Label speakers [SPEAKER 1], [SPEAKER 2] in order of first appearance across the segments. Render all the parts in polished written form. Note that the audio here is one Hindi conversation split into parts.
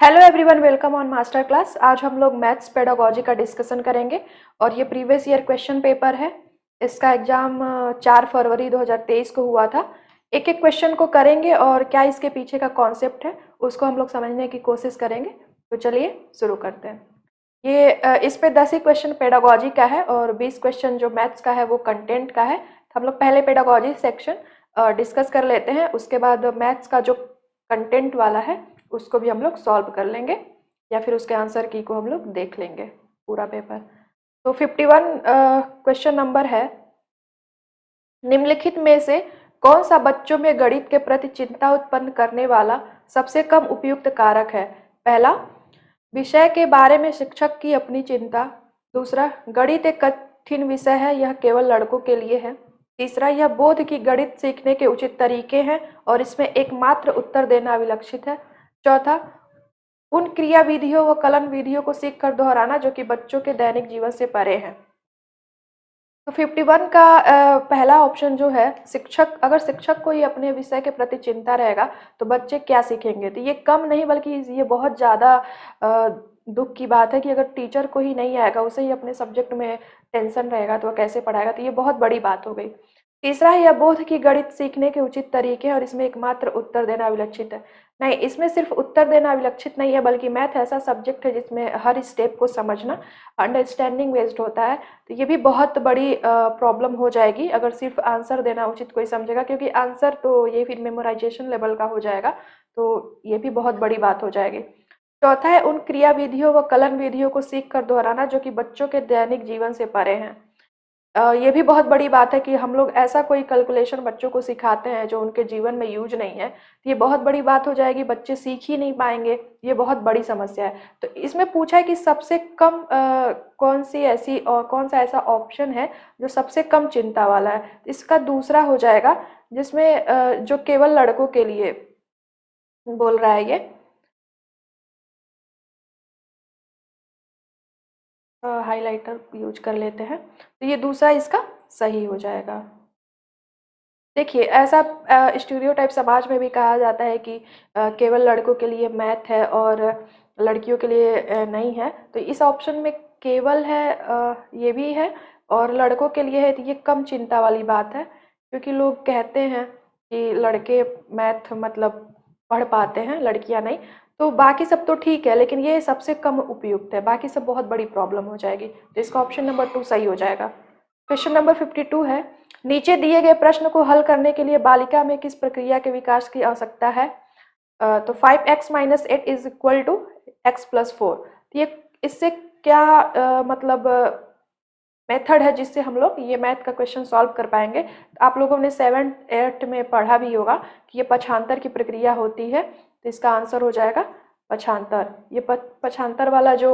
[SPEAKER 1] Hello everyone, welcome on master class. आज हम लोग मैथ्स पेडागोजी का डिस्कशन करेंगे और ये प्रीवियस ईयर क्वेश्चन पेपर है। इसका एग्जाम 4 फरवरी 2023 को हुआ था। एक एक क्वेश्चन को करेंगे और क्या इसके पीछे का कॉन्सेप्ट है उसको हम लोग समझने की कोशिश करेंगे। तो चलिए शुरू करते हैं। ये इस पे 10 ही क्वेश्चन पेडागोजी का है और 20 क्वेश्चन जो मैथ्स का है वो कंटेंट का है। हम लोग पहले पेडागोजी सेक्शन डिस्कस कर लेते हैं, उसके बाद मैथ्स का जो कंटेंट वाला है उसको भी हम लोग सॉल्व कर लेंगे या फिर उसके आंसर की को हम लोग देख लेंगे पूरा पेपर। तो 51 क्वेश्चन नंबर है, निम्नलिखित में से कौन सा बच्चों में गणित के प्रति चिंता उत्पन्न करने वाला सबसे कम उपयुक्त कारक है? पहला, विषय के बारे में शिक्षक की अपनी चिंता। दूसरा, गणित एक कठिन विषय है, यह केवल लड़कों के लिए है। तीसरा, यह बोध की गणित सीखने के उचित तरीके हैं और इसमें एकमात्र उत्तर देना अविलक्षित है। चौथा, उन क्रिया विधियों व कलन विधियों को सीख कर दोहराना जो कि बच्चों के दैनिक जीवन से परे हैं। तो 51 का पहला ऑप्शन जो है, शिक्षक, अगर शिक्षक को ही अपने विषय के प्रति चिंता रहेगा तो बच्चे क्या सीखेंगे? तो ये कम नहीं बल्कि ये बहुत ज़्यादा दुख की बात है कि अगर टीचर को ही नहीं आएगा, उसे ही अपने सब्जेक्ट में टेंशन रहेगा तो वह कैसे पढ़ाएगा। तो ये बहुत बड़ी बात हो गई। तीसरा है, यह बोध की गणित सीखने के उचित तरीके और इसमें एकमात्र उत्तर देना अविलक्षित है। नहीं, इसमें सिर्फ उत्तर देना अविलक्षित नहीं है बल्कि मैथ ऐसा सब्जेक्ट है जिसमें हर स्टेप को समझना अंडरस्टैंडिंग बेस्ड होता है। तो ये भी बहुत बड़ी प्रॉब्लम हो जाएगी अगर सिर्फ आंसर देना उचित कोई समझेगा, क्योंकि आंसर तो ये फिर मेमोराइजेशन लेवल का हो जाएगा, तो ये भी बहुत बड़ी बात हो जाएगी। चौथा है, उन क्रिया विधियों व कलन विधियों को सीख कर दोहराना जो कि बच्चों के दैनिक जीवन से परे हैं। ये भी बहुत बड़ी बात है कि हम लोग ऐसा कोई कैलकुलेशन बच्चों को सिखाते हैं जो उनके जीवन में यूज नहीं है। तो ये बहुत बड़ी बात हो जाएगी, बच्चे सीख ही नहीं पाएंगे, ये बहुत बड़ी समस्या है। तो इसमें पूछा है कि सबसे कम कौन सी ऐसी और कौन सा ऐसा ऑप्शन है जो सबसे कम चिंता वाला है। इसका दूसरा हो जाएगा जिसमें जो केवल लड़कों के लिए बोल रहा है। ये हाइलाइटर यूज कर लेते हैं, तो ये दूसरा इसका सही हो जाएगा। देखिए, ऐसा स्टीरियोटाइप समाज में भी कहा जाता है कि केवल लड़कों के लिए मैथ है और लड़कियों के लिए नहीं है। तो इस ऑप्शन में केवल है, ये भी है और लड़कों के लिए है, तो ये कम चिंता वाली बात है, क्योंकि लोग कहते हैं कि लड़के मैथ मतलब पढ़ पाते हैं, लड़कियां नहीं। तो बाकी सब तो ठीक है, लेकिन ये सबसे कम उपयुक्त है, बाकी सब बहुत बड़ी प्रॉब्लम हो जाएगी। तो इसका ऑप्शन नंबर 2 सही हो जाएगा। क्वेश्चन नंबर 52 है, नीचे दिए गए प्रश्न को हल करने के लिए बालिका में किस प्रक्रिया के विकास की आवश्यकता है? तो 5x - 8 is equal to x + 4। ये इससे क्या मतलब मेथड है जिससे हम लोग ये मैथ का क्वेश्चन सॉल्व कर पाएंगे? आप लोगों ने 7th 8th में पढ़ा भी होगा कि ये पक्षांतर की प्रक्रिया होती है। तो इसका आंसर हो जाएगा पक्षांतर। ये पक्षांतर वाला जो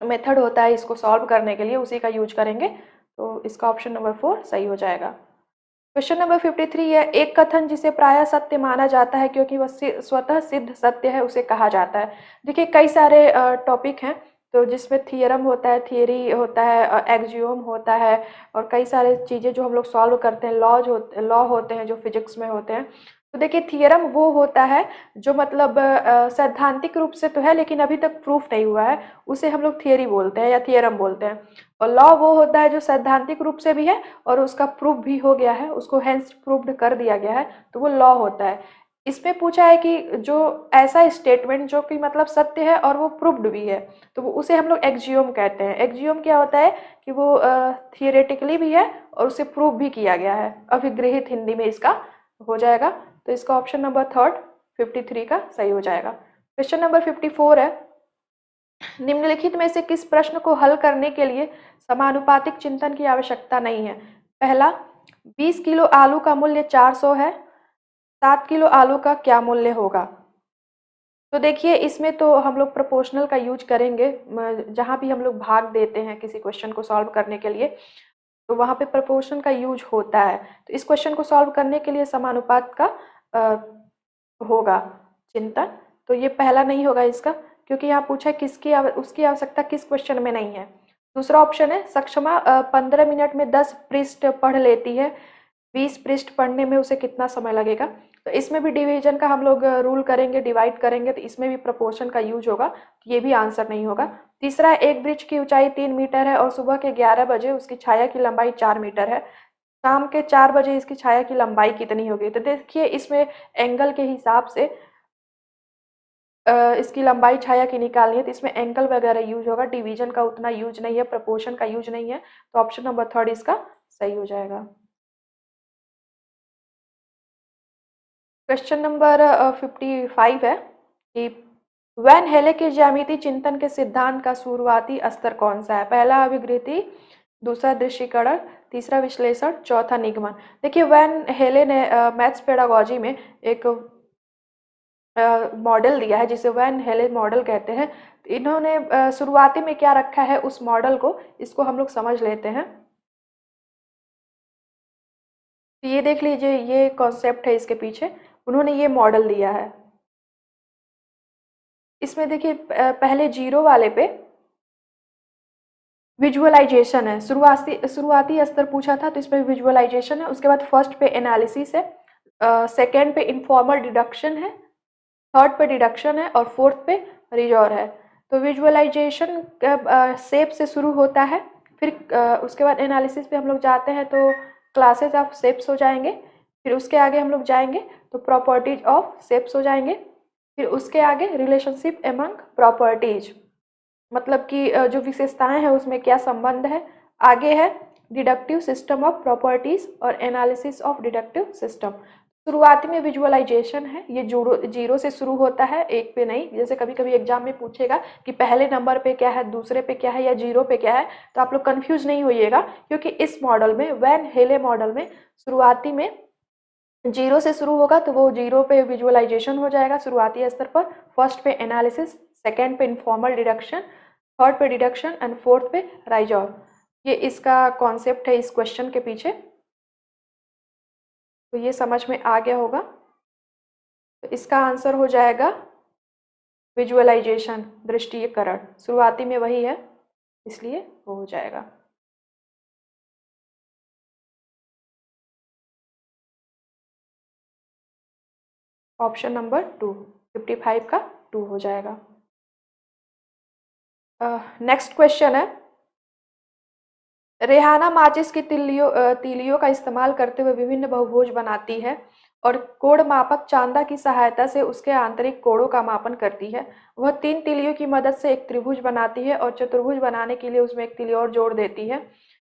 [SPEAKER 1] मेथड होता है इसको सॉल्व करने के लिए उसी का यूज करेंगे। तो इसका ऑप्शन नंबर 4 सही हो जाएगा। क्वेश्चन नंबर 53 है, एक कथन जिसे प्रायः सत्य माना जाता है क्योंकि वह स्वतः सिद्ध सत्य है उसे कहा जाता है। देखिए, कई सारे टॉपिक हैं तो जिसमें थियरम होता है, थियरी होता है, एक्जियोम होता है और कई सारे चीज़ें जो हम लोग सॉल्व करते हैं, लॉ होते हैं जो फिजिक्स में होते हैं। तो देखिए, थियरम वो होता है जो मतलब सैद्धांतिक रूप से तो है लेकिन अभी तक प्रूफ नहीं हुआ है, उसे हम लोग थियरी बोलते हैं या थियरम बोलते हैं। और लॉ वो होता है जो सैद्धांतिक रूप से भी है और उसका प्रूफ भी हो गया है, उसको हेंस प्रूव्ड कर दिया गया है, तो वो लॉ होता है। इसमें पूछा है कि जो ऐसा स्टेटमेंट जो कि मतलब सत्य है और वो प्रूव्ड भी है, तो वो उसे हम लोग एक्जियोम कहते हैं। एक्जियोम क्या होता है कि वो थियोरेटिकली भी है और उसे प्रूव भी किया गया है, अभिगृहित हिंदी में इसका हो जाएगा। तो इसका ऑप्शन नंबर 3 53 का सही हो जाएगा। क्वेश्चन नंबर 54 है, निम्नलिखित में से किस प्रश्न को हल करने के लिए समानुपातिक चिंतन की आवश्यकता नहीं है? पहला, 20 किलो आलू का मूल्य 400 है, 7 किलो आलू का क्या मूल्य होगा? तो देखिए, इसमें तो हम लोग प्रोपोर्शनल का यूज करेंगे। जहाँ भी हम लोग भाग देते हैं किसी क्वेश्चन को सॉल्व करने के लिए तो वहाँ पे प्रोपोर्शन का यूज होता है। तो इस क्वेश्चन को सॉल्व करने के लिए समानुपात का होगा चिंतन। तो ये पहला नहीं होगा इसका, क्योंकि यहाँ पूछा है उसकी आवश्यकता किस क्वेश्चन में नहीं है। दूसरा ऑप्शन है, सक्षमा 15 मिनट में 10 पृष्ठ पढ़ लेती है, 20 पृष्ठ पढ़ने में उसे कितना समय लगेगा। तो इसमें भी डिवीजन का हम लोग रूल करेंगे, डिवाइड करेंगे, तो इसमें भी प्रोपोर्शन का यूज होगा, तो ये भी आंसर नहीं होगा। तीसरा, एक वृक्ष की ऊंचाई 3 मीटर है और सुबह के 11 बजे उसकी छाया की लंबाई 4 मीटर है, शाम के 4 बजे इसकी छाया की लंबाई कितनी होगी। तो देखिए इसमें एंगल के हिसाब से इसकी लंबाई छाया की निकालनी है, तो इसमें एंगल वगैरह यूज होगा, डिवीजन का उतना यूज नहीं है, प्रोपोर्शन का यूज नहीं है, तो ऑप्शन नंबर 3 इसका सही हो जाएगा। क्वेश्चन नंबर 55 है कि वैन हेले के ज्यामिति चिंतन के सिद्धांत का शुरुआती स्तर कौन सा है। पहला अभिवृद्धि, दूसरा दृश्यीकरण, तीसरा विश्लेषण, चौथा निगमन। देखिए वैन हेले ने मैथ्स पेडागोजी में एक मॉडल दिया है जिसे वैन हेले मॉडल कहते हैं। इन्होंने शुरुआती में क्या रखा है उस मॉडल को, इसको हम लोग समझ लेते हैं। तो ये देख लीजिए, ये कॉन्सेप्ट है इसके पीछे, उन्होंने ये मॉडल दिया है। इसमें देखिए पहले जीरो वाले पे विजुअलाइजेशन है, शुरुआती स्तर पूछा था तो इसमें विजुअलाइजेशन है, उसके बाद फर्स्ट पे एनालिसिस है, सेकेंड पे इनफॉर्मल डिडक्शन है, थर्ड पे डिडक्शन है और फोर्थ पे रिजॉर है। तो विजुअलाइजेशन शेप से शुरू होता है, फिर उसके बाद एनालिसिस पे हम लोग जाते हैं तो क्लासेस ऑफ शेप्स हो जाएंगे, फिर उसके आगे हम लोग जाएंगे तो प्रॉपर्टीज ऑफ शेप्स हो जाएंगे, फिर उसके आगे रिलेशनशिप एमंग प्रॉपर्टीज, मतलब कि जो विशेषताएं हैं उसमें क्या संबंध है। आगे है डिडक्टिव सिस्टम ऑफ प्रॉपर्टीज और एनालिसिस ऑफ डिडक्टिव सिस्टम। शुरुआती में विजुअलाइजेशन है, ये जीरो से शुरू होता है, एक पे नहीं। जैसे कभी कभी एग्जाम में पूछेगा कि पहले नंबर पे क्या है, दूसरे पे क्या है या जीरो पे क्या है, तो आप लोग कंफ्यूज नहीं होइएगा, क्योंकि इस मॉडल में, वैन हेले मॉडल में, शुरुआती में जीरो से शुरू होगा तो वो जीरो पे विजुअलाइजेशन हो जाएगा शुरुआती स्तर पर, फर्स्ट पे एनालिसिस, सेकेंड पे इनफॉर्मल डिडक्शन, थर्ड पे डिडक्शन एंड फोर्थ पे राइजॉर। ये इसका कॉन्सेप्ट है इस क्वेश्चन के पीछे, तो ये समझ में आ गया होगा। तो इसका आंसर हो जाएगा विजुअलाइजेशन, दृष्टिकरण, शुरुआती में वही है इसलिए वो हो जाएगा। ऑप्शन नंबर 2, 55 का 2 हो जाएगा। नेक्स्ट क्वेश्चन है, रेहाना माचिस की तीलियों का इस्तेमाल करते हुए विभिन्न बहुभुज बनाती है और कोण मापक चांदा की सहायता से उसके आंतरिक कोणों का मापन करती है। वह 3 तीलियों की मदद से एक त्रिभुज बनाती है और चतुर्भुज बनाने के लिए उसमें एक तीली और जोड़ देती है।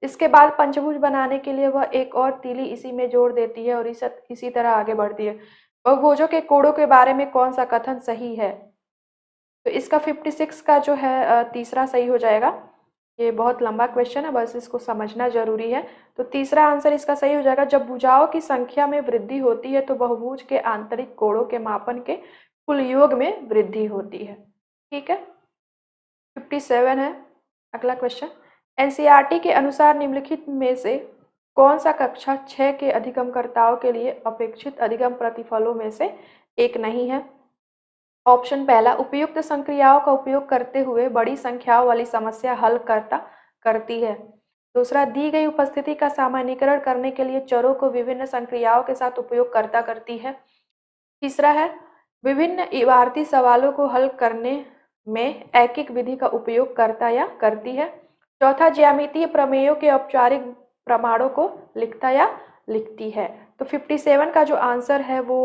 [SPEAKER 1] इसके बाद पंचभुज बनाने के लिए वह एक और तीली इसी में जोड़ देती है और इसी तरह आगे बढ़ती है। बहुभुजों के कोणों के बारे में कौन सा कथन सही है। तो इसका 56 का जो है तीसरा सही हो जाएगा। ये बहुत लंबा क्वेश्चन है, बस इसको समझना जरूरी है। तो तीसरा आंसर इसका सही हो जाएगा, जब भुजाओं की संख्या में वृद्धि होती है तो बहुभुज के आंतरिक कोणों के मापन के कुल योग में वृद्धि होती है। ठीक है, 57 है अगला क्वेश्चन। एनसीईआरटी के अनुसार निम्नलिखित में से कौन सा कक्षा 6 के अधिगमकर्ताओं के लिए अपेक्षित अधिगम प्रतिफलों में से एक नहीं है। ऑप्शन पहला, उपयुक्त संक्रियाओं का उपयोग करते हुए बड़ी संख्याओं वाली समस्या हल करती है। दूसरा, दी गई उपस्थिति का सामान्यीकरण करने के लिए चरों को विभिन्न संक्रियाओं के साथ उपयोग करती है। तीसरा है, विभिन्न इबारती सवालों को हल करने में ऐकिक विधि का उपयोग करता या करती है। चौथा, ज्यामितीय प्रमेयों के औपचारिक प्रमाणों को लिखता या लिखती है। तो 57 का जो आंसर है वो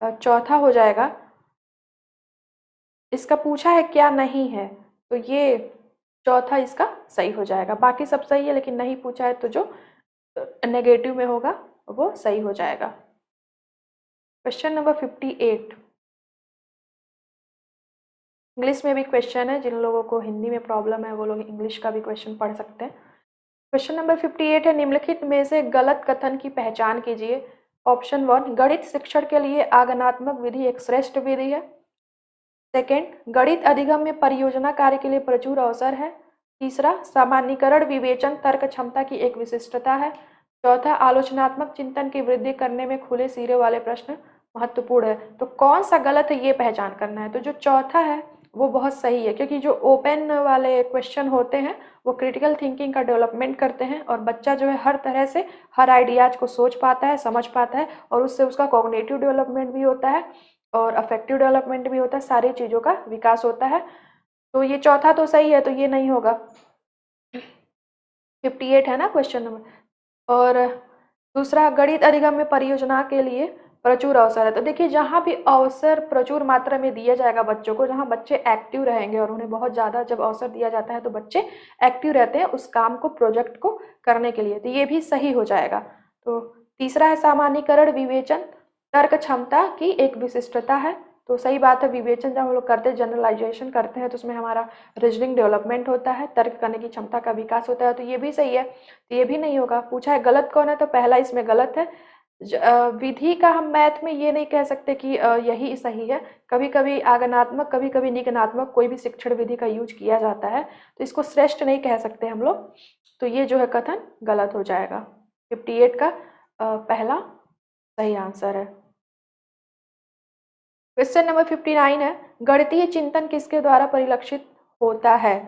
[SPEAKER 1] चौथा हो जाएगा। इसका पूछा है क्या नहीं है, तो ये चौथा इसका सही हो जाएगा। बाकी सब सही है, लेकिन नहीं पूछा है तो जो नेगेटिव में होगा वो सही हो जाएगा। क्वेश्चन नंबर 58 इंग्लिश में भी क्वेश्चन है, जिन लोगों को हिंदी में प्रॉब्लम है वो लोग इंग्लिश का भी क्वेश्चन पढ़ सकते हैं। क्वेश्चन नंबर 58 है, निम्नलिखित में से गलत कथन की पहचान कीजिए। ऑप्शन 1, गणित शिक्षण के लिए आगमनात्मक विधि एक श्रेष्ठ विधि है। सेकेंड, गणित अधिगम में परियोजना कार्य के लिए प्रचुर अवसर है। तीसरा, सामान्यीकरण विवेचन तर्क क्षमता की एक विशिष्टता है। चौथा, आलोचनात्मक चिंतन की वृद्धि करने में खुले सिरे वाले प्रश्न महत्वपूर्ण है। तो कौन सा गलत है ये पहचान करना है। तो जो चौथा है वो बहुत सही है, क्योंकि जो ओपन वाले क्वेश्चन होते हैं वो क्रिटिकल थिंकिंग का डेवलपमेंट करते हैं, और बच्चा जो है हर तरह से हर आइडियाज को सोच पाता है, समझ पाता है, और उससे उसका कॉग्निटिव डेवलपमेंट भी होता है और अफेक्टिव डेवलपमेंट भी होता है, सारी चीज़ों का विकास होता है। तो ये चौथा तो सही है, तो ये नहीं होगा। 58 है ना क्वेश्चन नंबर। और दूसरा, गणित अधिगम्य परियोजना के लिए प्रचुर अवसर है। तो देखिए, जहाँ भी अवसर प्रचुर मात्रा में दिया जाएगा बच्चों को, जहाँ बच्चे एक्टिव रहेंगे और उन्हें बहुत ज़्यादा जब अवसर दिया जाता है तो बच्चे एक्टिव रहते हैं उस काम को, प्रोजेक्ट को करने के लिए, तो ये भी सही हो जाएगा। तो तीसरा है, सामान्यीकरण विवेचन तर्क क्षमता की एक विशिष्टता है। तो सही बात है, विवेचन जब हम लोग करते हैं, जनरलाइजेशन करते हैं, तो उसमें हमारा रीजनिंग डेवलपमेंट होता है, तर्क करने की क्षमता का विकास होता है, तो ये भी सही है। तो ये भी नहीं होगा। पूछा है गलत कौन है, तो पहला इसमें गलत है। विधि का हम मैथ में ये नहीं कह सकते कि यही सही है। कभी कभी आगमनात्मक, कभी कभी निगमनात्मक कोई भी शिक्षण विधि का यूज किया जाता है, तो इसको श्रेष्ठ नहीं कह सकते हम लोग। तो ये जो है कथन गलत हो जाएगा। 58 का पहला सही आंसर है। क्वेश्चन नंबर 59 है, गणितीय चिंतन किसके द्वारा परिलक्षित होता है?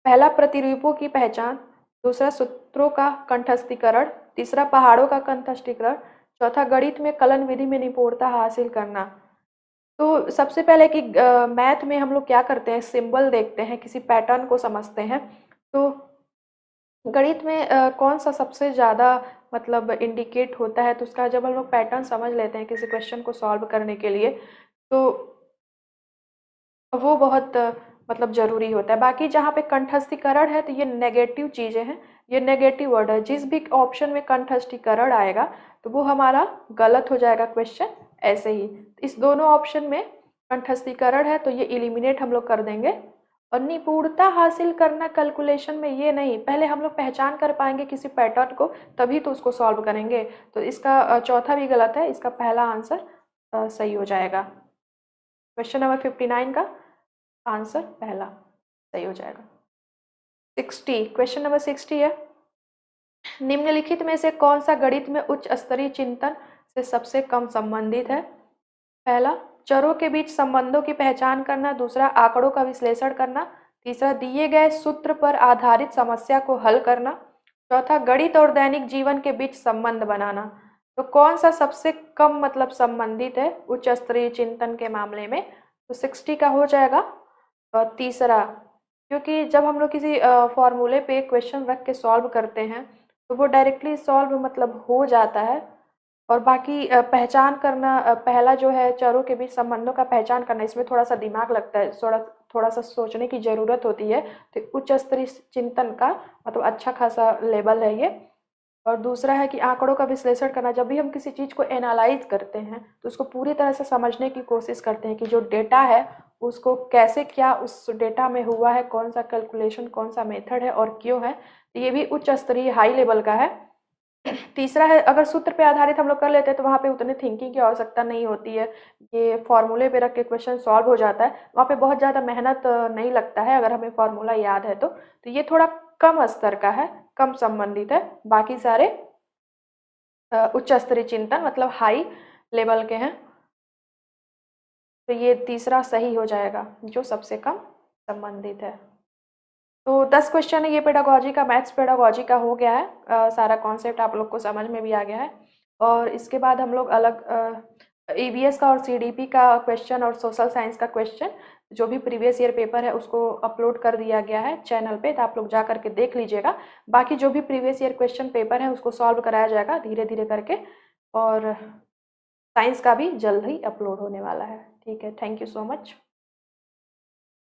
[SPEAKER 1] पहला, प्रतिरूपों की पहचान, दूसरा सूत्रों का कंठस्थीकरण, तीसरा पहाड़ों का कंठस्थीकरण, चौथा गणित में कलन विधि में निपुणता हासिल करना। तो सबसे पहले कि मैथ में हम लोग क्या करते हैं, सिंबल देखते हैं, किसी पैटर्न को समझते हैं। तो गणित में कौन सा सबसे ज़्यादा मतलब इंडिकेट होता है, तो उसका जब हम लोग पैटर्न समझ लेते हैं किसी क्वेश्चन को सॉल्व करने के लिए, तो वो बहुत मतलब ज़रूरी होता है। बाकी जहाँ पे कंठस्थीकरण है तो ये नेगेटिव चीज़ें हैं, ये नेगेटिव वर्ड है। जिस भी ऑप्शन में कंठस्थीकरण आएगा तो वो हमारा गलत हो जाएगा क्वेश्चन, ऐसे ही। इस दोनों ऑप्शन में कंठस्थीकरण है तो ये इलिमिनेट हम लोग कर देंगे। और निपुणता हासिल करना कैलकुलेशन में, ये नहीं, पहले हम लोग पहचान कर पाएंगे किसी पैटर्न को, तभी तो उसको सॉल्व करेंगे। तो इसका चौथा भी गलत है, इसका पहला आंसर सही हो जाएगा। क्वेश्चन नंबर 59 का आंसर पहला सही हो जाएगा। 60, क्वेश्चन नंबर 60 है, निम्नलिखित में से कौन सा गणित में उच्च स्तरीय चिंतन से सबसे कम संबंधित है? पहला, चरों के बीच संबंधों की पहचान करना, दूसरा आंकड़ों का विश्लेषण करना, तीसरा दिए गए सूत्र पर आधारित समस्या को हल करना, चौथा गणित और दैनिक जीवन के बीच संबंध बनाना। तो कौन सा सबसे कम मतलब संबंधित है उच्च स्तरीय चिंतन के मामले में? तो 60 का हो जाएगा तीसरा, क्योंकि जब हम लोग किसी फॉर्मूले पे क्वेश्चन रख के सॉल्व करते हैं तो वो डायरेक्टली सॉल्व मतलब हो जाता है। और बाकी पहचान करना, पहला जो है चरों के बीच संबंधों का पहचान करना, इसमें थोड़ा सा दिमाग लगता है, थोड़ा सा सोचने की ज़रूरत होती है। तो उच्च स्तरीय चिंतन का मतलब अच्छा खासा लेवल है ये। और दूसरा है कि आंकड़ों का विश्लेषण करना, जब भी हम किसी चीज़ को एनालाइज करते हैं तो उसको पूरी तरह से समझने की कोशिश करते हैं कि जो डेटा है उसको कैसे, क्या उस डेटा में हुआ है, कौन सा कैलकुलेशन, कौन सा मेथड है और क्यों है। तो ये भी उच्च स्तरीय हाई लेवल का है। तीसरा है, अगर सूत्र पे आधारित हम लोग कर लेते हैं तो वहाँ पे उतनी थिंकिंग की आवश्यकता नहीं होती है, ये फॉर्मूले पे रख के क्वेश्चन सॉल्व हो जाता है, वहाँ पे बहुत ज़्यादा मेहनत नहीं लगता है अगर हमें फॉर्मूला याद है तो ये थोड़ा कम स्तर का है, कम संबंधित है। बाकी सारे उच्च स्तरीय चिंतन मतलब हाई लेवल के हैं। तो ये तीसरा सही हो जाएगा जो सबसे कम संबंधित है। तो 10 क्वेश्चन है, ये पेडागोजी का, मैथ्स पेडागोजी का हो गया है। सारा कॉन्सेप्ट आप लोग को समझ में भी आ गया है। और इसके बाद हम लोग अलग ईवीएस का और सीडीपी का क्वेश्चन और सोशल साइंस का क्वेश्चन, जो भी प्रीवियस ईयर पेपर है उसको अपलोड कर दिया गया है चैनल पे, तो आप लोग जा करके देख लीजिएगा। बाकी जो भी प्रीवियस ईयर क्वेश्चन पेपर है उसको सॉल्व कराया जाएगा धीरे धीरे करके, और साइंस का भी जल्द ही अपलोड होने वाला है। ठीक है, थैंक यू सो मच।